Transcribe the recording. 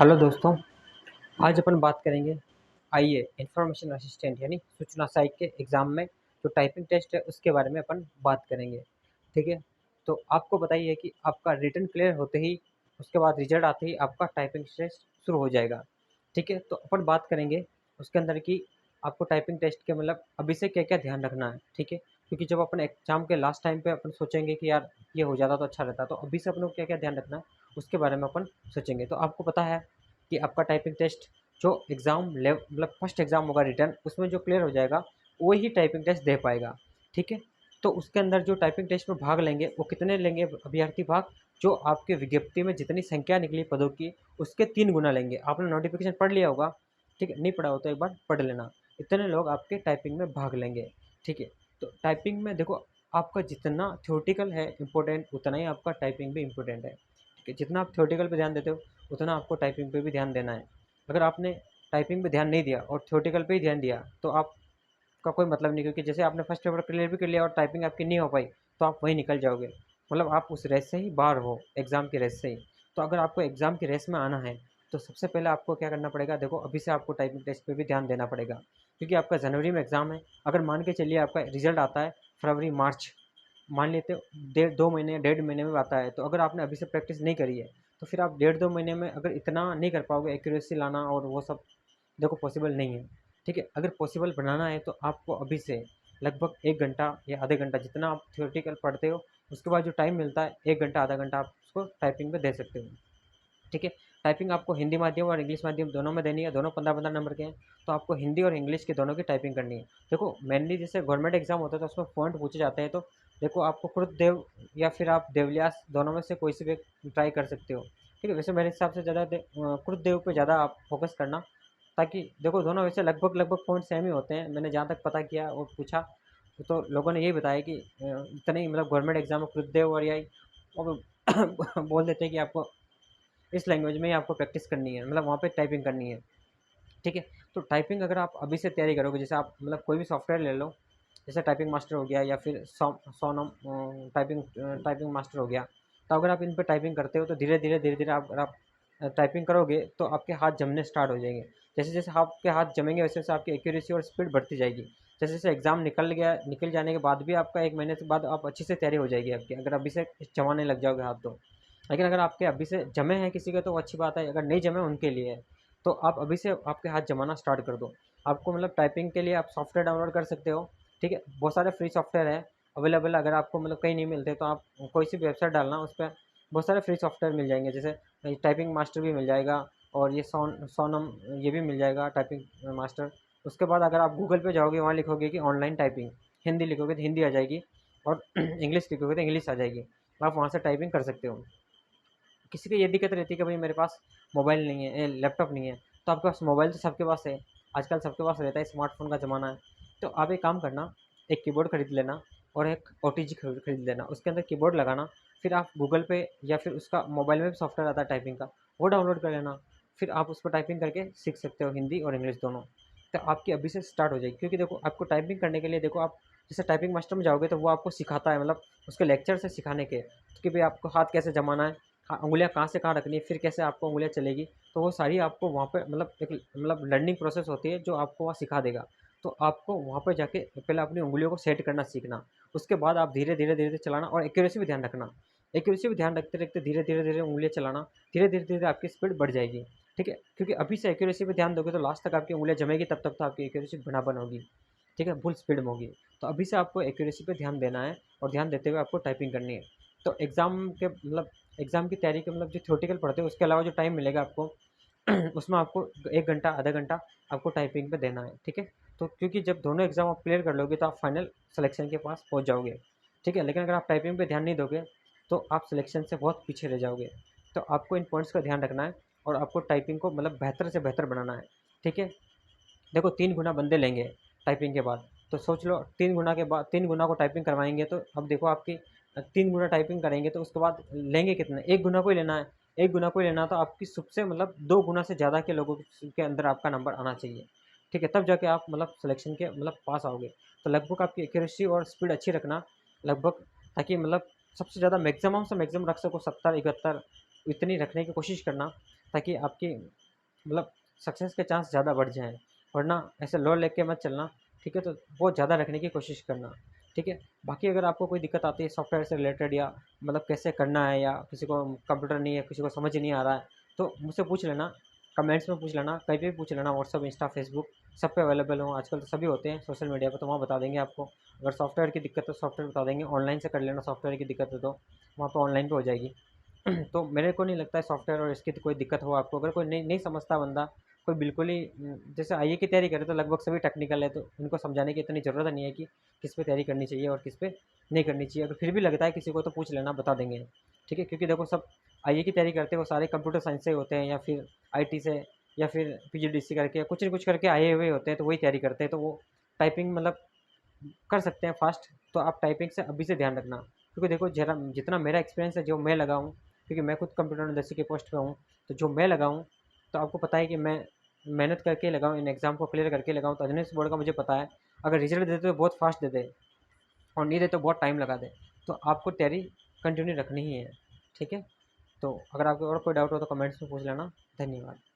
Hello दोस्तों, आज अपन बात करेंगे आइए इन्फॉर्मेशन असिस्टेंट यानी सूचना सहायक के एग्ज़ाम में जो टाइपिंग टेस्ट है उसके बारे में अपन बात करेंगे। ठीक है? तो आपको बताइए कि आपका रिटन क्लियर होते ही उसके बाद रिजल्ट आते ही आपका टाइपिंग टेस्ट शुरू हो जाएगा। ठीक है? तो अपन बात करेंगे उसके अंदर कि आपको टाइपिंग टेस्ट के मतलब अभी से क्या-क्या ध्यान रखना है। ठीक है? क्योंकि जब अपन एग्ज़ाम के लास्ट टाइम पे अपन सोचेंगे कि यार ये हो जाता तो अच्छा रहता, तो अभी से अपन को क्या-क्या ध्यान रखना है उसके बारे में अपन सोचेंगे। तो आपको पता है कि आपका टाइपिंग टेस्ट जो एग्ज़ाम मतलब फर्स्ट एग्ज़ाम होगा रिटन, उसमें जो क्लियर हो जाएगा वही टाइपिंग टेस्ट दे पाएगा। ठीक है? तो उसके अंदर जो टाइपिंग टेस्ट में भाग लेंगे वो कितने लेंगे अभ्यर्थी भाग? जो आपके विज्ञप्ति में जितनी संख्या निकली पदों की उसके 3 गुना लेंगे। आपने नोटिफिकेशन पढ़ लिया होगा, ठीक है? नहीं पढ़ा हो तो एक बार पढ़ लेना। इतने लोग आपके टाइपिंग में भाग लेंगे। ठीक है? तो टाइपिंग में देखो, आपका जितना थ्योरेटिकल है इम्पोर्टेंट, उतना ही आपका टाइपिंग भी इम्पोर्टेंट है। ठीक है? जितना आप थ्योरेटिकल पे ध्यान देते हो उतना आपको टाइपिंग पे भी ध्यान देना है। अगर आपने टाइपिंग पे ध्यान नहीं दिया और थ्योरेटिकल पे ही ध्यान दिया तो आपका कोई मतलब नहीं, क्योंकि जैसे आपने फर्स्ट पेपर क्लियर भी कर लिया और टाइपिंग आपकी नहीं हो पाई तो आप वहीं निकल जाओगे। मतलब आप उस रेस से ही बाहर हो, एग्ज़ाम की रेस से ही। तो अगर आपको एग्ज़ाम की रेस में आना है तो सबसे पहले आपको क्या करना पड़ेगा, देखो अभी से आपको टाइपिंग टेस्ट पे भी ध्यान देना पड़ेगा, क्योंकि आपका जनवरी में एग्ज़ाम है। अगर मान के चलिए आपका रिजल्ट आता है फरवरी मार्च, मान लेते हो 2 महीने 1.5 महीने में आता है, तो अगर आपने अभी से प्रैक्टिस नहीं करी है तो फिर आप 1.5 2 महीने में अगर इतना नहीं कर पाओगे एक्यूरेसी लाना और वो सब, देखो पॉसिबल नहीं है। ठीक है? अगर पॉसिबल बनाना है तो आपको अभी से लगभग 1 घंटा या आधे घंटा, जितना आप थ्योरेटिकल पढ़ते हो उसके बाद जो टाइम मिलता है 1 घंटा आधा घंटा आप उसको टाइपिंग पे दे सकते हो। ठीक है? टाइपिंग आपको हिंदी माध्यम और इंग्लिश माध्यम दोनों में देनी है, दोनों 15-15 नंबर के हैं, तो आपको हिंदी और इंग्लिश के दोनों की टाइपिंग करनी है। देखो मेनली जैसे गवर्नमेंट एग्ज़ाम होता है तो उसमें पॉइंट पूछे जाते हैं, तो देखो आपको क्रुद्धदेव या फिर आप देवव्यास दोनों में से कोई से भी एक ट्राई कर सकते हो। ठीक है? वैसे मेरे हिसाब से ज़्यादा क्रुद्धदेव पे ज़्यादा आप फोकस करना, ताकि देखो दोनों वैसे लगभग-लगभग पॉइंट सेम ही होते हैं। मैंने जहाँ तक पता किया और पूछा, तो लोगों ने यही बताया कि इतने ही मतलब गवर्नमेंट एग्ज़ाम में क्रुद्धदेव और यही और बोल देते हैं कि आपको इस लैंग्वेज में ही आपको प्रैक्टिस करनी है, मतलब वहाँ पे टाइपिंग करनी है। ठीक है? तो टाइपिंग अगर आप अभी से तैयारी करोगे, जैसे आप मतलब कोई भी सॉफ्टवेयर ले लो, जैसे टाइपिंग मास्टर हो गया या फिर सोनम टाइपिंग मास्टर हो गया, तो अगर आप इन पे टाइपिंग करते हो तो धीरे-धीरे आप अगर आप टाइपिंग करोगे तो आपके हाथ जमने स्टार्ट हो जाएंगे। जैसे-जैसे आपके हाथ जमेंगे वैसे-वैसे आपकी एक्यूरेसी और स्पीड बढ़ती जाएगी। जैसे-जैसे एग्ज़ाम निकल जाने के बाद भी आपका 1 महीने के बाद आप अच्छी से तैयारी हो जाएगी आपकी, अगर अभी से जमाने लग जाओगे हाथ तो। लेकिन अगर आपके अभी से जमे हैं किसी के तो वो अच्छी बात है, अगर नहीं जमे उनके लिए है। तो आप अभी से आपके हाथ जमाना स्टार्ट कर दो। आपको मतलब टाइपिंग के लिए आप सॉफ्टवेयर डाउनलोड कर सकते हो। ठीक है? बहुत सारे फ्री सॉफ्टवेयर है अवेलेबल, अगर आपको मतलब कहीं नहीं मिलते तो आप कोई सी वेबसाइट डालना, उस पे बहुत सारे फ्री सॉफ्टवेयर मिल जाएँगे। जैसे टाइपिंग मास्टर भी मिल जाएगा और ये सोनम ये भी मिल जाएगा टाइपिंग मास्टर। उसके बाद अगर आप गूगल पे जाओगे, वहाँ लिखोगे कि ऑनलाइन टाइपिंग, हिंदी लिखोगे तो हिंदी आ जाएगी और इंग्लिश लिखोगे तो इंग्लिश आ जाएगी। आप वहाँ से टाइपिंग कर सकते हो। किसी को ये दिक्कत रहती है कि भाई मेरे पास मोबाइल नहीं है, लैपटॉप नहीं है, तो आपके पास मोबाइल तो सबके पास है, आजकल सबके पास रहता है, स्मार्टफोन का ज़माना है। तो आप एक काम करना, एक कीबोर्ड खरीद लेना और एक ओटीजी खरीद लेना, उसके अंदर कीबोर्ड लगाना, फिर आप गूगल पे या फिर उसका मोबाइल में भी सॉफ्टवेयर आता है टाइपिंग का, वो डाउनलोड कर लेना। फिर आप उस पर टाइपिंग करके सीख सकते हो हिंदी और इंग्लिश दोनों। तो आपकी अभी से स्टार्ट हो जाएगी, क्योंकि देखो आपको टाइपिंग करने के लिए, देखो आप जैसे टाइपिंग मास्टर में जाओगे तो वो आपको सिखाता है, मतलब उसके लेक्चर से सिखाने के कि भाई आपको हाथ कैसे जमाना है, हाँ, उँगलियाँ कहाँ से कहाँ रखनी है, फिर कैसे आपको उँगलियाँ चलेगी, तो वो सारी आपको वहाँ पे मतलब एक मतलब लर्निंग प्रोसेस होती है जो आपको वहाँ सिखा देगा। तो आपको वहाँ पे जाके पहले अपनी उँगलियों को सेट करना सीखना, उसके बाद आप धीरे-धीरे चलाना और एक्यूरेसी भी ध्यान रखना। एक्यूरेसी भी ध्यान रखते-रखते धीरे-धीरे उँगलियाँ चलाना, धीरे-धीरे आपकी स्पीड बढ़ जाएगी, ठीक है? क्योंकि अभी से एक्यूरेसी पे ध्यान दोगे तो लास्ट तक आपकी उँगलियाँ जमेगी, तब तक तो आपकी एक्यूरेसी बराबर होगी, ठीक है? फुल स्पीड में होगी। तो अभी से आपको एक्यूरेसी पे ध्यान देना है और ध्यान देते हुए आपको टाइपिंग करनी है। तो एग्ज़ाम की तैयारी के मतलब जो थ्योरेटिकल पढ़ते हो उसके अलावा जो टाइम मिलेगा आपको उसमें आपको 1 घंटा आधा घंटा आपको टाइपिंग पे देना है, ठीक है? तो क्योंकि जब दोनों एग्ज़ाम आप क्लियर कर लोगे तो आप फाइनल सिलेक्शन के पास पहुँच जाओगे, ठीक है? लेकिन अगर आप टाइपिंग पे ध्यान नहीं दोगे तो आप सिलेक्शन से बहुत पीछे रह जाओगे। तो आपको इन पॉइंट्स का ध्यान रखना है और आपको टाइपिंग को मतलब बेहतर से बेहतर बनाना है, ठीक है? देखो 3 गुना बंदे लेंगे टाइपिंग के बाद, तो सोच लो 3 गुना के बाद 3 गुना को टाइपिंग करवाएँगे तो अब देखो आपकी 3 गुना टाइपिंग करेंगे तो उसके बाद लेंगे कितने? 1 गुना को ही लेना है। 1 गुना को ही लेना, तो आपकी सबसे मतलब 2 गुना से ज़्यादा के लोगों के अंदर आपका नंबर आना चाहिए। ठीक है? तब जाके आप मतलब सिलेक्शन के मतलब पास आओगे। तो लगभग आपकी एक्यूरेसी और स्पीड अच्छी रखना लगभग, ताकि मतलब सबसे ज़्यादा मैक्सिमम से मैक्सिमम रख सको 70, 71 इतनी रखने की कोशिश करना, ताकि आपकी मतलब सक्सेस के चांस ज़्यादा बढ़ जाएँ। वरना ऐसे लो लेके मत चलना, ठीक है? तो बहुत ज़्यादा रखने की कोशिश करना, ठीक है? बाकी अगर आपको कोई दिक्कत आती है सॉफ्टवेयर से रिलेटेड या मतलब कैसे करना है या किसी को कंप्यूटर नहीं है, किसी को समझ नहीं आ रहा है, तो मुझसे पूछ लेना, कमेंट्स में पूछ लेना, कहीं पे भी पूछ लेना, व्हाट्सएप, इंस्टा, फेसबुक सब पे अवेलेबल हूँ। आजकल तो सभी होते हैं सोशल मीडिया पे, तो वहाँ बता देंगे आपको। अगर सॉफ्टवेयर की दिक्कत है, सॉफ्टवेयर बता देंगे, ऑनलाइन से कर लेना सॉफ्टवेयर की दिक्कत है तो, वहाँ पे ऑनलाइन पे हो जाएगी। तो मेरे को नहीं लगता है सॉफ्टवेयर और इसकी तो कोई दिक्कत हो आपको। अगर कोई नहीं नहीं समझता बंदा, कोई बिल्कुल ही जैसे आईए की तैयारी करे तो लगभग सभी टेक्निकल है, तो उनको समझाने की इतनी ज़रूरत नहीं है कि किस पे तैयारी करनी चाहिए और किस पे नहीं करनी चाहिए। अगर फिर भी लगता है किसी को तो पूछ लेना, बता देंगे, ठीक है? क्योंकि देखो सब आईए की तैयारी करते हैं वो सारे कंप्यूटर साइंस से होते हैं या फिर आईटी से या फिर पीजीडीसी करके या कुछ न कुछ करके आए हुए होते हैं, तो वही तैयारी करते हैं। तो वो टाइपिंग मतलब कर सकते हैं फास्ट, तो आप टाइपिंग से अभी से ध्यान रखना। क्योंकि देखो जरा जितना मेरा एक्सपीरियंस है, जो मैं लगा हूँ, क्योंकि मैं खुद कंप्यूटर नंदसी के पोस्ट पे हूँ, तो जो मैं लगा हूँ, तो आपको पता है कि मैं मेहनत करके लगा हूँ, इन एग्ज़ाम को क्लियर करके लगा हूँ। तो अटेंडेंस बोर्ड का मुझे पता है, अगर रिजल्ट देते तो बहुत फास्ट दे दे और नहीं दे तो बहुत टाइम लगा दे। तो आपको तैयारी कंटिन्यू रखनी ही है, ठीक है? तो अगर आपको और कोई डाउट हो तो कमेंट्स में पूछ लेना। धन्यवाद।